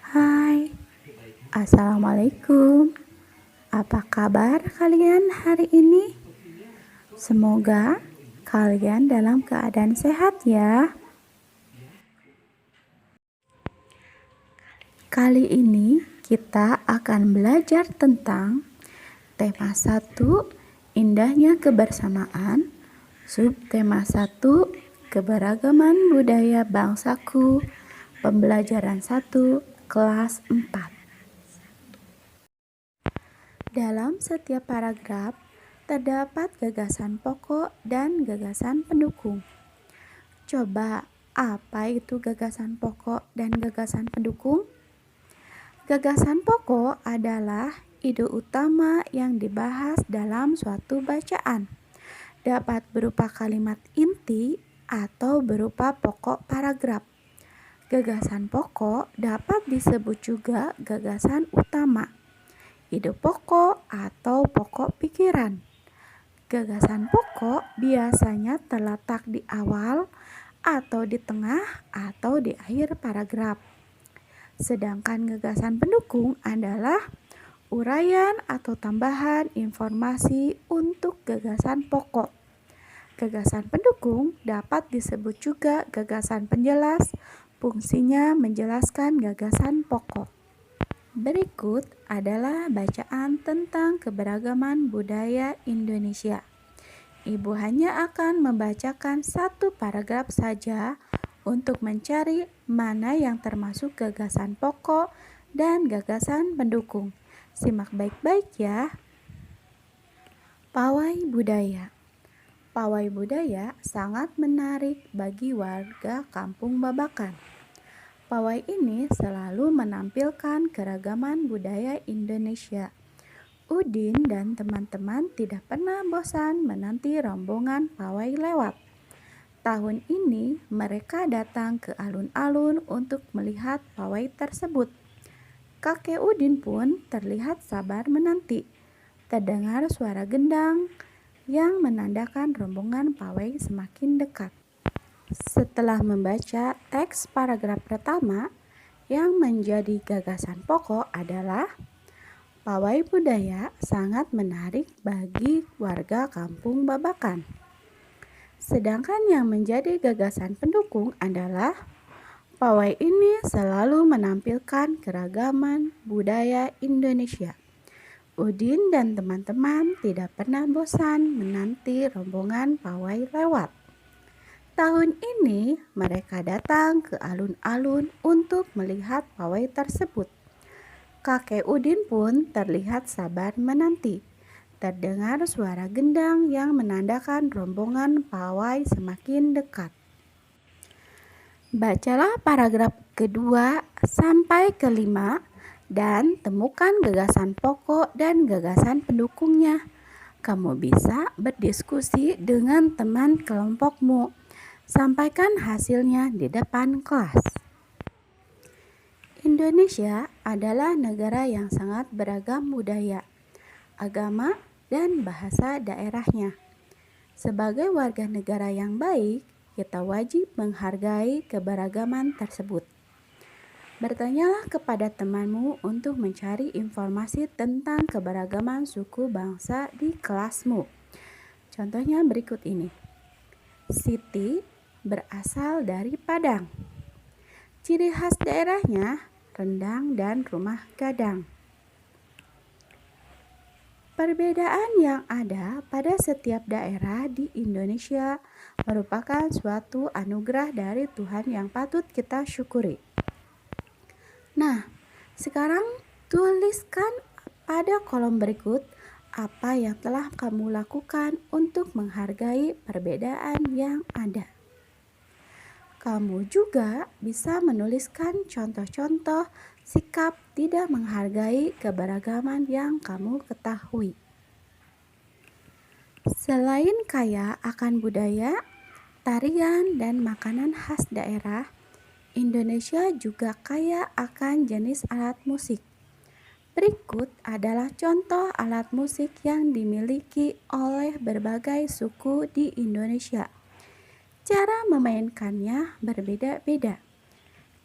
Hai, Assalamualaikum. Apa kabar kalian hari ini? Semoga kalian dalam keadaan sehat ya. Kali ini kita akan belajar tentang tema 1, indahnya kebersamaan, subtema 1, keberagaman budaya bangsaku, pembelajaran 1, kelas 4. Dalam setiap paragraf, terdapat gagasan pokok dan gagasan pendukung. Coba, apa itu gagasan pokok dan gagasan pendukung? Gagasan pokok adalah ide utama yang dibahas dalam suatu bacaan. Dapat berupa kalimat inti atau berupa pokok paragraf. Gagasan pokok dapat disebut juga gagasan utama, ide pokok atau pokok pikiran. Gagasan pokok biasanya terletak di awal atau di tengah atau di akhir paragraf. Sedangkan gagasan pendukung adalah uraian atau tambahan informasi untuk gagasan pokok. Gagasan pendukung dapat disebut juga gagasan penjelas, fungsinya menjelaskan gagasan pokok. Berikut adalah bacaan tentang keberagaman budaya Indonesia. Ibu hanya akan membacakan satu paragraf saja untuk mencari mana yang termasuk gagasan pokok dan gagasan pendukung. Simak baik-baik ya. Pawai budaya. Pawai budaya sangat menarik bagi warga Kampung Babakan. Pawai ini selalu menampilkan keragaman budaya Indonesia. Udin dan teman-teman tidak pernah bosan menanti rombongan pawai lewat. Tahun ini mereka datang ke alun-alun untuk melihat pawai tersebut. Kakek Udin pun terlihat sabar menanti. Terdengar suara gendang yang menandakan rombongan pawai semakin dekat. Setelah membaca teks paragraf pertama, yang menjadi gagasan pokok adalah pawai budaya sangat menarik bagi warga Kampung Babakan. Sedangkan yang menjadi gagasan pendukung adalah pawai ini selalu menampilkan keragaman budaya Indonesia. Udin dan teman-teman tidak pernah bosan menanti rombongan pawai lewat. Tahun ini mereka datang ke alun-alun untuk melihat pawai tersebut. Kakek Udin pun terlihat sabar menanti. Terdengar suara gendang yang menandakan rombongan pawai semakin dekat. Bacalah paragraf kedua sampai kelima dan temukan gagasan pokok dan gagasan pendukungnya. Kamu bisa berdiskusi dengan teman kelompokmu. Sampaikan hasilnya di depan kelas. Indonesia adalah negara yang sangat beragam budaya, agama, dan bahasa daerahnya. Sebagai warga negara yang baik, kita wajib menghargai keberagaman tersebut. Bertanyalah kepada temanmu untuk mencari informasi tentang keberagaman suku bangsa di kelasmu. Contohnya berikut ini. Siti berasal dari Padang. Ciri khas daerahnya rendang dan rumah gadang. Perbedaan yang ada pada setiap daerah di Indonesia merupakan suatu anugerah dari Tuhan yang patut kita syukuri. Nah, sekarang tuliskan pada kolom berikut apa yang telah kamu lakukan untuk menghargai perbedaan yang ada. Kamu juga bisa menuliskan contoh-contoh sikap tidak menghargai keberagaman yang kamu ketahui. Selain kaya akan budaya, tarian, dan makanan khas daerah, Indonesia juga kaya akan jenis alat musik. Berikut adalah contoh alat musik yang dimiliki oleh berbagai suku di Indonesia. Cara memainkannya berbeda-beda.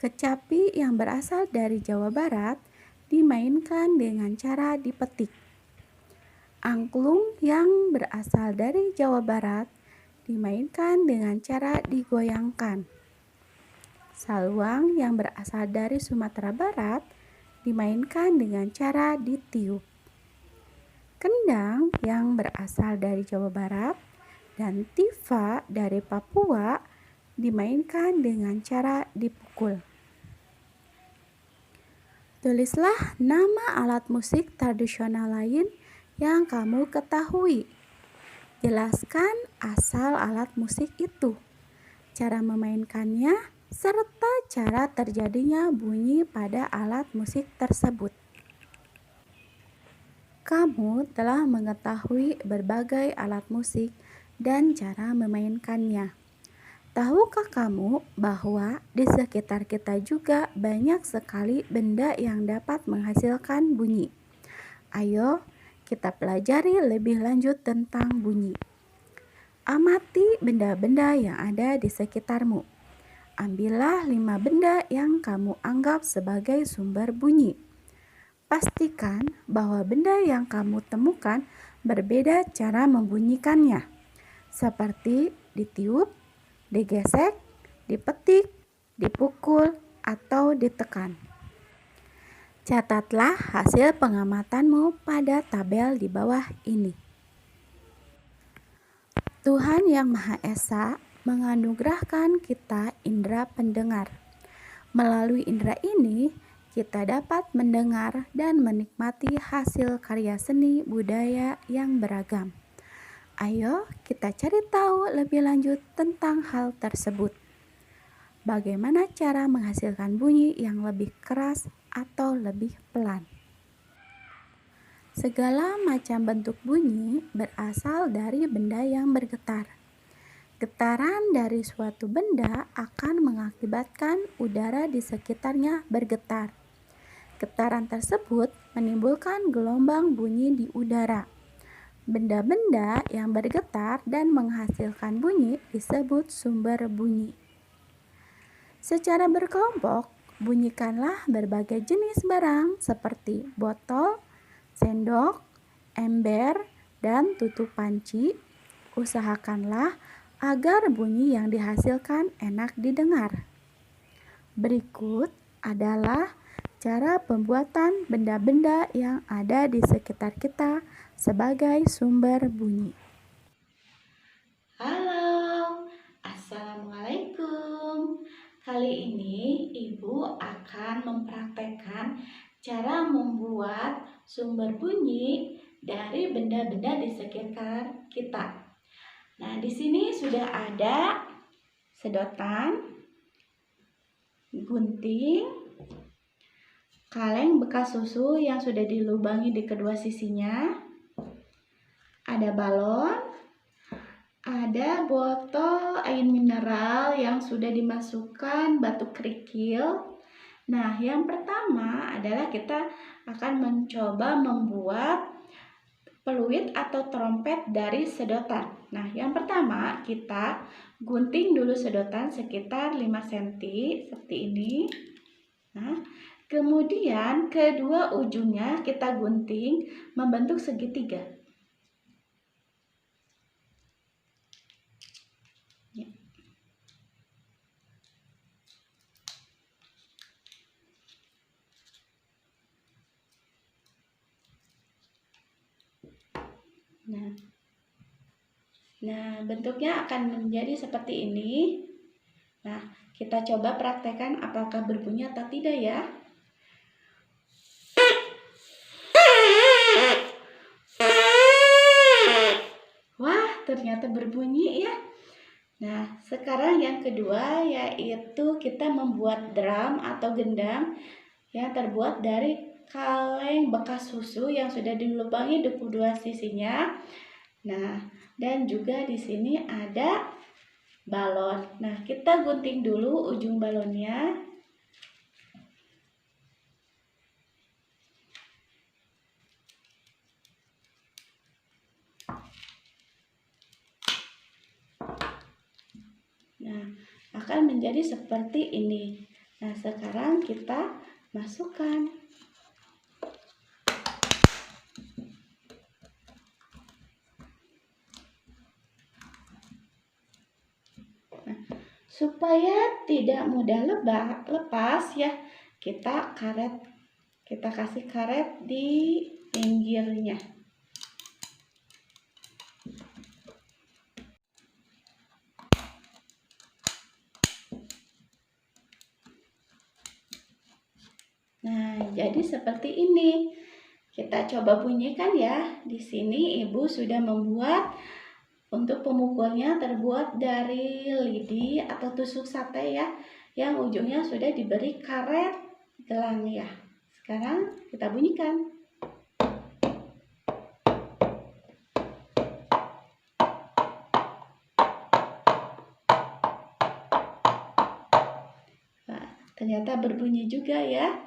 Kecapi yang berasal dari Jawa Barat dimainkan dengan cara dipetik. Angklung yang berasal dari Jawa Barat dimainkan dengan cara digoyangkan. Saluang yang berasal dari Sumatera Barat dimainkan dengan cara ditiup. Kendang yang berasal dari Jawa Barat dan tifa dari Papua dimainkan dengan cara dipukul. Tulislah nama alat musik tradisional lain yang kamu ketahui. Jelaskan asal alat musik itu, cara memainkannya, serta cara terjadinya bunyi pada alat musik tersebut. Kamu telah mengetahui berbagai alat musik dan cara memainkannya. Tahukah kamu bahwa di sekitar kita juga banyak sekali benda yang dapat menghasilkan bunyi? Ayo, kita pelajari lebih lanjut tentang bunyi. Amati benda-benda yang ada di sekitarmu. Ambillah 5 benda yang kamu anggap sebagai sumber bunyi. Pastikan bahwa benda yang kamu temukan berbeda cara membunyikannya, seperti ditiup, digesek, dipetik, dipukul, atau ditekan. Catatlah hasil pengamatanmu pada tabel di bawah ini. Tuhan Yang Maha Esa menganugerahkan kita indera pendengar. Melalui indera ini, kita dapat mendengar dan menikmati hasil karya seni budaya yang beragam. Ayo kita cari tahu lebih lanjut tentang hal tersebut. Bagaimana cara menghasilkan bunyi yang lebih keras atau lebih pelan? Segala macam bentuk bunyi berasal dari benda yang bergetar. Getaran dari suatu benda akan mengakibatkan udara di sekitarnya bergetar. Getaran tersebut menimbulkan gelombang bunyi di udara. Benda-benda yang bergetar dan menghasilkan bunyi disebut sumber bunyi. Secara berkelompok, bunyikanlah berbagai jenis barang seperti botol, sendok, ember, dan tutup panci. Usahakanlah agar bunyi yang dihasilkan enak didengar. Berikut adalah cara pembuatan benda-benda yang ada di sekitar kita sebagai sumber bunyi. Halo, Assalamualaikum. Kali ini Ibu akan mempraktekkan cara membuat sumber bunyi dari benda-benda di sekitar kita. Nah, di sini sudah ada sedotan, gunting, kaleng bekas susu yang sudah dilubangi di kedua sisinya, ada balon, ada botol air mineral yang sudah dimasukkan batu kerikil. Nah, yang pertama adalah kita akan mencoba membuat peluit atau trompet dari sedotan. Nah, yang pertama kita gunting dulu sedotan sekitar 5 cm seperti ini. Nah, kemudian kedua ujungnya kita gunting membentuk segitiga. Nah, bentuknya akan menjadi seperti ini. Nah, kita coba praktekkan apakah berbunyi atau tidak ya. Wah, ternyata berbunyi ya. Nah, sekarang yang kedua yaitu kita membuat drum atau gendang yang terbuat dari kaleng bekas susu yang sudah dilubangi di kedua sisinya. Nah, dan juga di sini ada balon. Nah, kita gunting dulu ujung balonnya. Nah, akan menjadi seperti ini. Nah, sekarang kita masukkan. Nah, supaya tidak mudah lepas ya, kita kasih karet di pinggirnya. Nah, jadi seperti ini. Kita coba bunyikan ya. Di sini Ibu sudah membuat untuk pemukulnya terbuat dari lidi atau tusuk sate ya, yang ujungnya sudah diberi karet gelang ya. Sekarang kita bunyikan. Nah, ternyata berbunyi juga ya.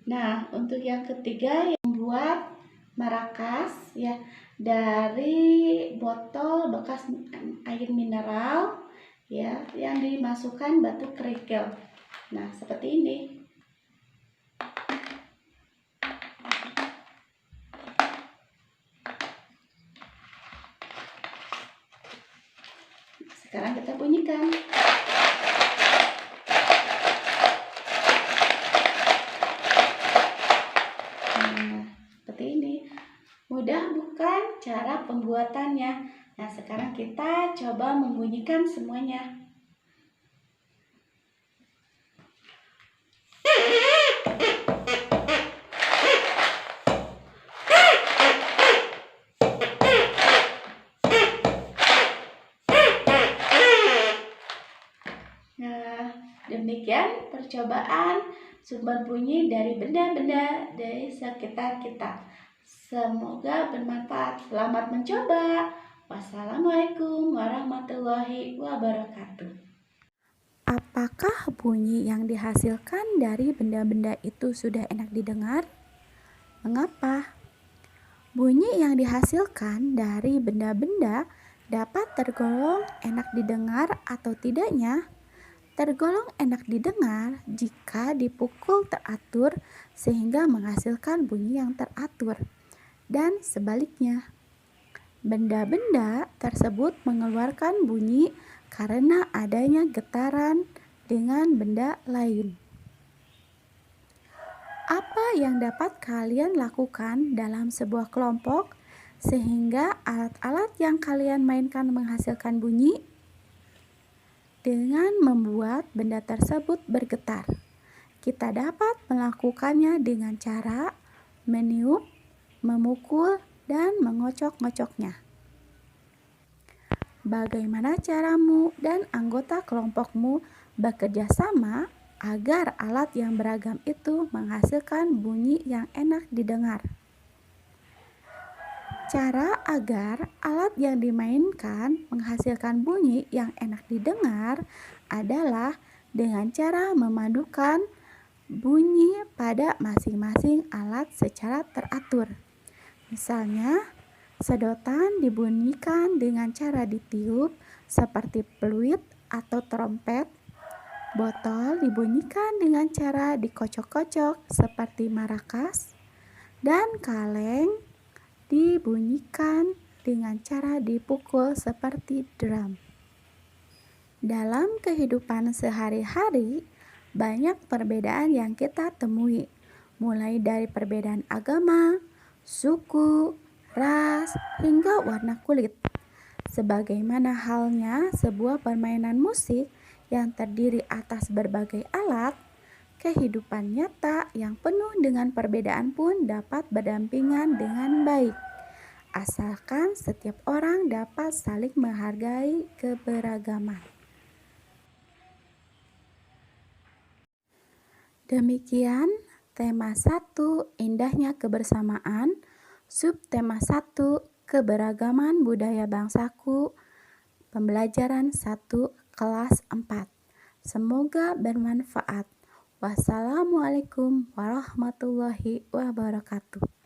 Nah, untuk yang ketiga yang membuat marakas ya dari botol bekas air mineral ya yang dimasukkan batu kerikil. Nah, seperti ini. Sekarang kita bunyikan. Mudah bukan cara pembuatannya? Nah, sekarang kita coba membunyikan semuanya. Nah, demikian percobaan sumber bunyi dari benda-benda di sekitar kita. Semoga bermanfaat. Selamat mencoba. Wassalamualaikum warahmatullahi wabarakatuh. Apakah bunyi yang dihasilkan dari benda-benda itu sudah enak didengar? Mengapa? Bunyi yang dihasilkan dari benda-benda dapat tergolong enak didengar atau tidaknya. Tergolong enak didengar jika dipukul teratur sehingga menghasilkan bunyi yang teratur, dan sebaliknya. Benda-benda tersebut mengeluarkan bunyi karena adanya getaran dengan benda lain. Apa yang dapat kalian lakukan dalam sebuah kelompok sehingga alat-alat yang kalian mainkan menghasilkan bunyi? Dengan membuat benda tersebut bergetar, kita dapat melakukannya dengan cara meniup, memukul, dan mengocok-ngocoknya. Bagaimana caramu dan anggota kelompokmu bekerja sama agar alat yang beragam itu menghasilkan bunyi yang enak didengar? Cara agar alat yang dimainkan menghasilkan bunyi yang enak didengar adalah dengan cara memadukan bunyi pada masing-masing alat secara teratur. Misalnya, sedotan dibunyikan dengan cara ditiup seperti peluit atau trompet. Botol dibunyikan dengan cara dikocok-kocok seperti marakas. Dan kaleng dibunyikan dengan cara dipukul seperti drum. Dalam kehidupan sehari-hari, banyak perbedaan yang kita temui, mulai dari perbedaan agama, suku, ras, hingga warna kulit. Sebagaimana halnya sebuah permainan musik yang terdiri atas berbagai alat, kehidupan nyata yang penuh dengan perbedaan pun dapat berdampingan dengan baik, asalkan setiap orang dapat saling menghargai keberagaman. Demikian tema 1, indahnya kebersamaan, subtema 1, keberagaman budaya bangsaku, pembelajaran 1 kelas 4. Semoga bermanfaat. Wassalamualaikum warahmatullahi wabarakatuh.